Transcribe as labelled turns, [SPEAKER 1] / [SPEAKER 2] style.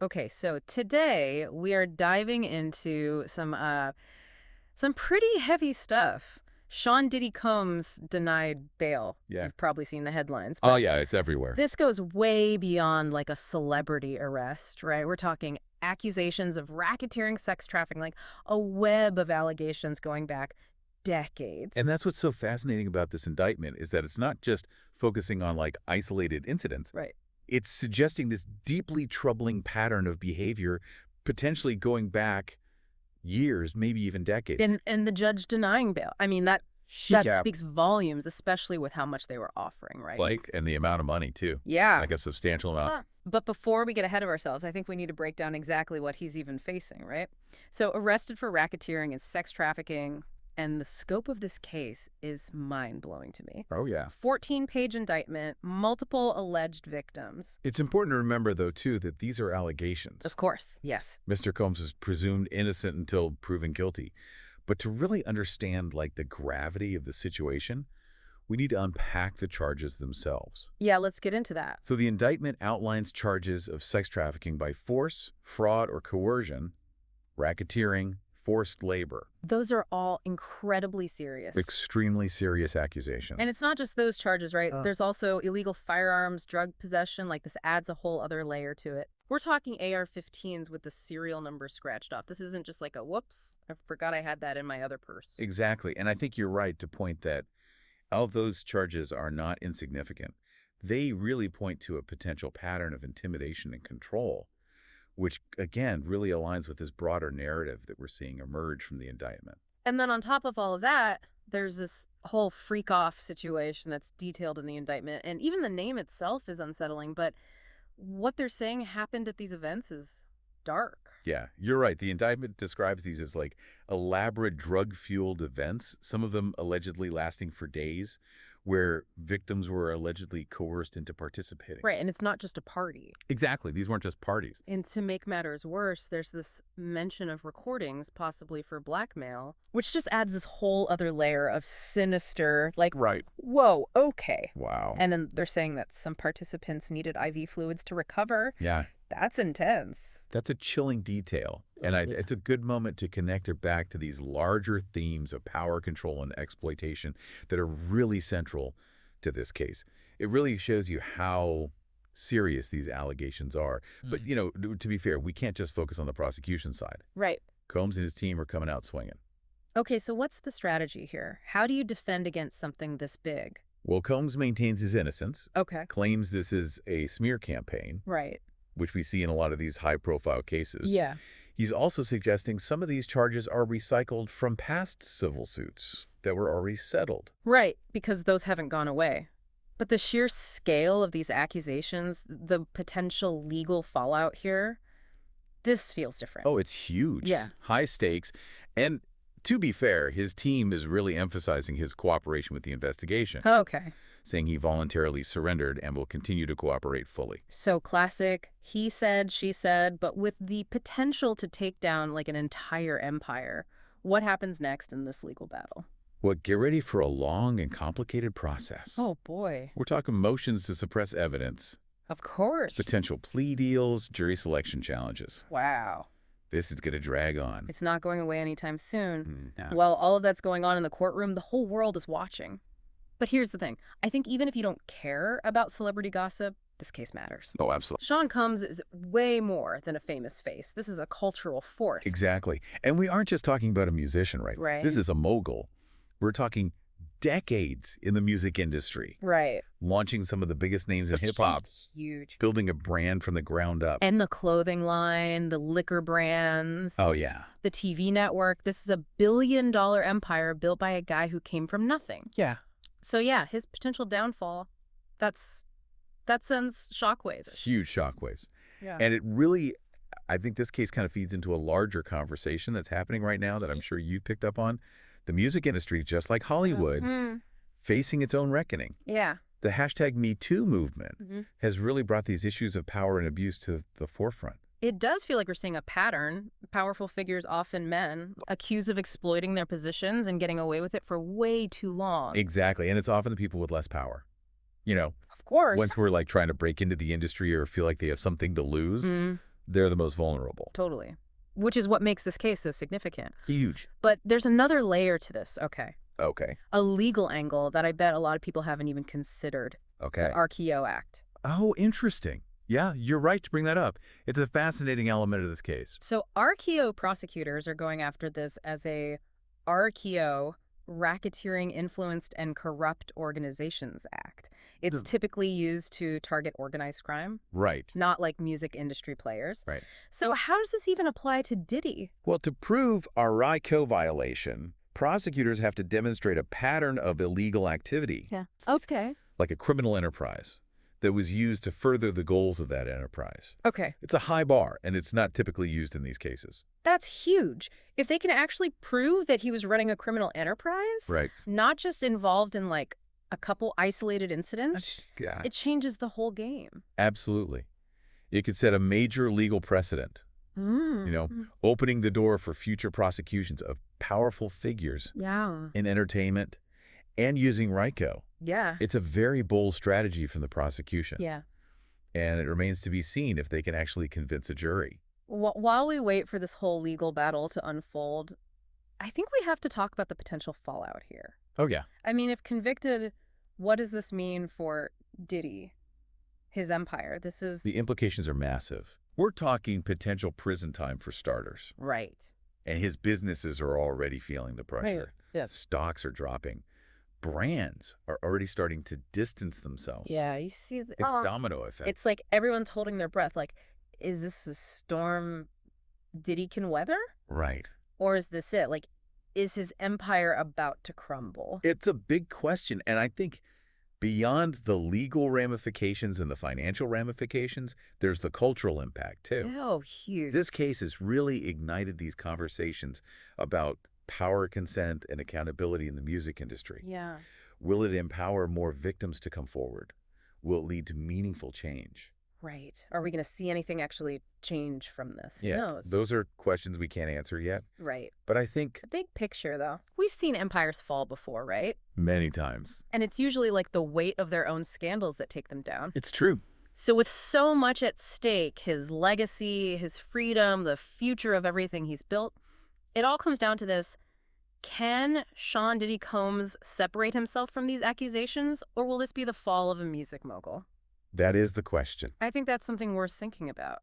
[SPEAKER 1] Okay, so today we are diving into some pretty heavy stuff. Sean Diddy Combs denied bail.
[SPEAKER 2] Yeah.
[SPEAKER 1] You've probably seen the headlines,
[SPEAKER 2] Oh,
[SPEAKER 1] but
[SPEAKER 2] yeah, it's everywhere.
[SPEAKER 1] this goes way beyond like a celebrity arrest, right? We're talking accusations of racketeering, sex trafficking, like a web of allegations going back decades.
[SPEAKER 2] And that's what's so fascinating about this indictment is that it's not just focusing on like isolated incidents.
[SPEAKER 1] Right.
[SPEAKER 2] It's suggesting this deeply troubling pattern of behavior, potentially going back years, maybe even decades.
[SPEAKER 1] And the judge denying bail. I mean, that
[SPEAKER 2] Yeah.
[SPEAKER 1] speaks volumes, especially with how much they were offering, right?
[SPEAKER 2] Like, and the amount of money, too.
[SPEAKER 1] Yeah.
[SPEAKER 2] Like a substantial amount.
[SPEAKER 1] But before we get ahead of ourselves, I think we need to break down exactly what he's even facing, right? So arrested for racketeering and sex trafficking, and the scope of this case is mind-blowing to me.
[SPEAKER 2] Oh, yeah.
[SPEAKER 1] 14-page indictment, multiple alleged victims.
[SPEAKER 2] It's important to remember, though, too, that these are allegations.
[SPEAKER 1] Of course, yes.
[SPEAKER 2] Mr. Combs is presumed innocent until proven guilty. But to really understand, like, the gravity of the situation, we need to unpack the charges themselves.
[SPEAKER 1] Yeah, let's get into that.
[SPEAKER 2] So the indictment outlines charges of sex trafficking by force, fraud, or coercion, racketeering, forced labor.
[SPEAKER 1] Those are all incredibly serious.
[SPEAKER 2] Extremely serious accusations.
[SPEAKER 1] And it's not just those charges, right? There's also illegal firearms, drug possession. Like, this adds a whole other layer to it. We're talking AR-15s with the serial number scratched off. This isn't just like a, whoops, I forgot I had that in my other purse.
[SPEAKER 2] Exactly. And I think you're right to point that all those charges are not insignificant. They really point to a potential pattern of intimidation and control, which, again, really aligns with this broader narrative that we're seeing emerge from the indictment.
[SPEAKER 1] And then on top of all of that, there's this whole freak-off situation that's detailed in the indictment. And even the name itself is unsettling, but what they're saying happened at these events is dark.
[SPEAKER 2] Yeah, you're right. The indictment describes these as like elaborate drug-fueled events, some of them allegedly lasting for days, where victims were allegedly coerced into participating.
[SPEAKER 1] Right, and it's not just a party.
[SPEAKER 2] Exactly. These weren't just parties.
[SPEAKER 1] And to make matters worse, there's this mention of recordings, possibly for blackmail, which just adds this whole other layer of sinister, like,
[SPEAKER 2] Right.
[SPEAKER 1] whoa, okay.
[SPEAKER 2] Wow.
[SPEAKER 1] And then they're saying that some participants needed IV fluids to recover.
[SPEAKER 2] Yeah.
[SPEAKER 1] That's intense.
[SPEAKER 2] That's a chilling detail. And it's a good moment to connect it back to these larger themes of power control and exploitation that are really central to this case. It really shows you how serious these allegations are. But, you know, to be fair, we can't just focus on the prosecution side.
[SPEAKER 1] Right.
[SPEAKER 2] Combs and his team are coming out swinging.
[SPEAKER 1] Okay, so what's the strategy here? How do you defend against something this big?
[SPEAKER 2] Well, Combs maintains his innocence,
[SPEAKER 1] Okay.
[SPEAKER 2] claims this is a smear campaign,
[SPEAKER 1] Right.
[SPEAKER 2] which we see in a lot of these high-profile cases.
[SPEAKER 1] Yeah.
[SPEAKER 2] He's also suggesting some of these charges are recycled from past civil suits that were already settled.
[SPEAKER 1] Right, because those haven't gone away. But the sheer scale of these accusations, the potential legal fallout here, this feels different.
[SPEAKER 2] Oh, it's huge.
[SPEAKER 1] Yeah.
[SPEAKER 2] High stakes. And to be fair, his team is really emphasizing his cooperation with the investigation,
[SPEAKER 1] Okay.
[SPEAKER 2] saying he voluntarily surrendered and will continue to cooperate fully.
[SPEAKER 1] So classic, he said, she said, but with the potential to take down like an entire empire. What happens next in this legal battle?
[SPEAKER 2] Well, get ready for a long and complicated process.
[SPEAKER 1] Oh, boy.
[SPEAKER 2] We're talking motions to suppress evidence,
[SPEAKER 1] Of course.
[SPEAKER 2] potential plea deals, jury selection challenges.
[SPEAKER 1] Wow.
[SPEAKER 2] This is going to drag on.
[SPEAKER 1] It's not going away anytime soon.
[SPEAKER 2] No.
[SPEAKER 1] While all of that's going on in the courtroom, the whole world is watching. But here's the thing. I think even if you don't care about celebrity gossip, this case matters.
[SPEAKER 2] Oh, absolutely.
[SPEAKER 1] Sean Combs is way more than a famous face. This is a cultural force.
[SPEAKER 2] Exactly. And we aren't just talking about a musician, right?
[SPEAKER 1] Right.
[SPEAKER 2] This is a mogul. We're talking decades in the music industry,
[SPEAKER 1] Right.
[SPEAKER 2] launching some of the biggest names in hip-hop,
[SPEAKER 1] Huge.
[SPEAKER 2] building a brand from the ground up.
[SPEAKER 1] And the clothing line, the liquor brands,
[SPEAKER 2] Oh, yeah.
[SPEAKER 1] the TV network. This is a billion-dollar empire built by a guy who came from nothing.
[SPEAKER 2] Yeah.
[SPEAKER 1] So yeah, his potential downfall, that sends shockwaves.
[SPEAKER 2] Huge shockwaves.
[SPEAKER 1] Yeah.
[SPEAKER 2] And it really, I think this case kind of feeds into a larger conversation that's happening right now that I'm sure you've picked up on. The music industry, just like Hollywood, facing its own reckoning.
[SPEAKER 1] Yeah.
[SPEAKER 2] The hashtag #MeToo movement
[SPEAKER 1] Mhm.
[SPEAKER 2] has really brought these issues of power and abuse to the forefront.
[SPEAKER 1] It does feel like we're seeing a pattern. Powerful figures, often men, accused of exploiting their positions and getting away with it for way too long.
[SPEAKER 2] Exactly. And it's often the people with less power. You know,
[SPEAKER 1] Of course.
[SPEAKER 2] once we're like trying to break into the industry or feel like they have something to lose, they're the most vulnerable.
[SPEAKER 1] Totally. Which is what makes this case so significant.
[SPEAKER 2] Huge.
[SPEAKER 1] But there's another layer to this. Okay.
[SPEAKER 2] Okay.
[SPEAKER 1] A legal angle that I bet a lot of people haven't even considered. The
[SPEAKER 2] Okay.
[SPEAKER 1] RICO Act.
[SPEAKER 2] Oh, interesting. Yeah, you're right to bring that up. It's a fascinating element of this case.
[SPEAKER 1] So RICO prosecutors are going after this as a RICO, Racketeering Influenced and Corrupt Organizations Act. It's
[SPEAKER 2] Hmm.
[SPEAKER 1] typically used to target organized crime,
[SPEAKER 2] Right.
[SPEAKER 1] not like music industry players.
[SPEAKER 2] Right.
[SPEAKER 1] So how does this even apply to Diddy?
[SPEAKER 2] Well, to prove a RICO violation, prosecutors have to demonstrate a pattern of illegal activity,
[SPEAKER 1] Yeah. Okay.
[SPEAKER 2] like a criminal enterprise, that was used to further the goals of that enterprise.
[SPEAKER 1] Okay.
[SPEAKER 2] It's a high bar, and it's not typically used in these cases.
[SPEAKER 1] That's huge. If they can actually prove that he was running a criminal enterprise,
[SPEAKER 2] Right.
[SPEAKER 1] not just involved in like a couple isolated incidents,
[SPEAKER 2] Yeah.
[SPEAKER 1] it changes the whole game.
[SPEAKER 2] Absolutely. It could set a major legal precedent, opening the door for future prosecutions of powerful figures
[SPEAKER 1] Yeah.
[SPEAKER 2] in entertainment and using RICO.
[SPEAKER 1] Yeah.
[SPEAKER 2] It's a very bold strategy from the prosecution.
[SPEAKER 1] Yeah.
[SPEAKER 2] And it remains to be seen if they can actually convince a jury.
[SPEAKER 1] While we wait for this whole legal battle to unfold, I think we have to talk about the potential fallout here.
[SPEAKER 2] Oh, yeah.
[SPEAKER 1] I mean, if convicted, what does this mean for Diddy, his empire? This is...
[SPEAKER 2] The implications are massive. We're talking potential prison time for starters.
[SPEAKER 1] Right.
[SPEAKER 2] And his businesses are already feeling the pressure.
[SPEAKER 1] Yes.
[SPEAKER 2] Stocks are dropping. Brands are already starting to distance themselves.
[SPEAKER 1] Yeah, you see...
[SPEAKER 2] It's domino effect.
[SPEAKER 1] It's like everyone's holding their breath. Like, is this a storm Diddy can weather?
[SPEAKER 2] Right.
[SPEAKER 1] Or is this it? Like, is his empire about to crumble?
[SPEAKER 2] It's a big question, and I think beyond the legal ramifications and the financial ramifications, there's the cultural impact, too.
[SPEAKER 1] Oh, huge.
[SPEAKER 2] This case has really ignited these conversations about power consent and accountability in the music industry.
[SPEAKER 1] Yeah.
[SPEAKER 2] Will it empower more victims to come forward? Will it lead to meaningful change?
[SPEAKER 1] Right. Are we going to see anything actually change from this? Who
[SPEAKER 2] Yeah,
[SPEAKER 1] knows?
[SPEAKER 2] those are questions we can't answer yet.
[SPEAKER 1] Right.
[SPEAKER 2] But I think
[SPEAKER 1] The big picture, though, we've seen empires fall before, right?
[SPEAKER 2] many times.
[SPEAKER 1] And it's usually like the weight of their own scandals that take them down.
[SPEAKER 2] It's true.
[SPEAKER 1] So with so much at stake, his legacy, his freedom, the future of everything he's built, it all comes down to this. Can Sean Diddy Combs separate himself from these accusations, or will this be the fall of a music mogul?
[SPEAKER 2] That is the question.
[SPEAKER 1] I think that's something worth thinking about.